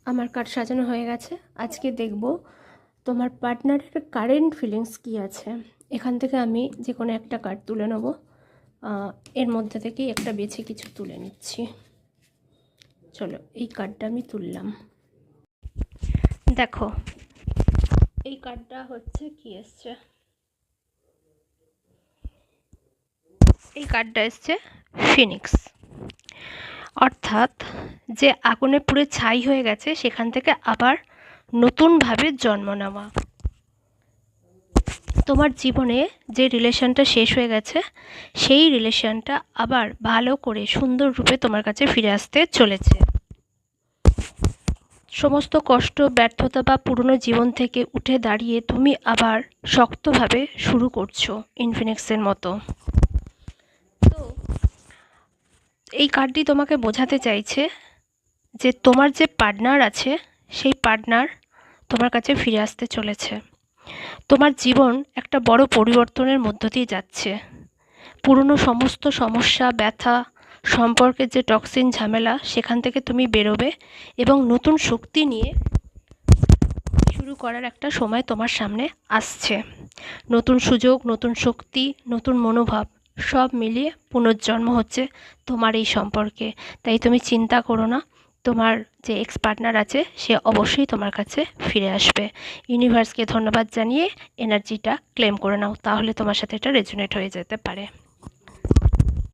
আমার কার্ড সাজানো হয়ে গেছে। আজকে দেখব তোমার পার্টনারের কারেন্ট ফিলিংস কী আছে। এখান থেকে আমি যে কোনো একটা কার্ড তুলে নেব। এর মধ্যে থেকেই একটা বেছে কিছু তুলে নিচ্ছি। চলো, এই কার্ডটা আমি তুললাম। দেখো, এই কার্ডটা হচ্ছে কি এসছে, এই কার্ডটা এসছে ফিনিক্স। অর্থাৎ যে আগুনে পুড়ে ছাই হয়ে গেছে সেখান থেকে আবার নতুনভাবে জন্ম নেওয়া। তোমার জীবনে যে রিলেশনটা শেষ হয়ে গেছে সেই রিলেশনটা আবার ভালো করে সুন্দর রূপে তোমার কাছে ফিরে আসতে চলেছে। সমস্ত কষ্ট, ব্যর্থতা বা পুরনো জীবন থেকে উঠে দাঁড়িয়ে তুমি আবার শক্তভাবে শুরু করছো ইনফিনিক্সের মতো। তো এই কার্ডটি তোমাকে বোঝাতে চাইছে যে তোমার যে পার্টনার আছে সেই পার্টনার তোমার কাছে ফিরে আসতে চলেছে। তোমার জীবন একটা বড় পরিবর্তনের মধ্য দিয়ে যাচ্ছে। পুরনো সমস্ত সমস্যা, ব্যথা, সম্পর্কের যে টক্সিন ঝামেলা সেখান থেকে তুমি বেরোবে এবং নতুন শক্তি নিয়ে শুরু করার একটা সময় তোমার সামনে আসছে। নতুন সুযোগ, নতুন শক্তি, নতুন মনোভাব সব মিলিয়ে পুনর্জন্ম হচ্ছে তোমার এই সম্পর্কে। তাই তুমি চিন্তা করো না, তোমার যে এক্স পার্টনার আছে সে অবশ্যই তোমার কাছে ফিরে আসবে। ইউনিভার্সকে ধন্যবাদ জানিয়ে এনার্জিটা ক্লেম করে নাও, তাহলে তোমার সাথে এটা রেজোনেট হয়ে যেতে পারে।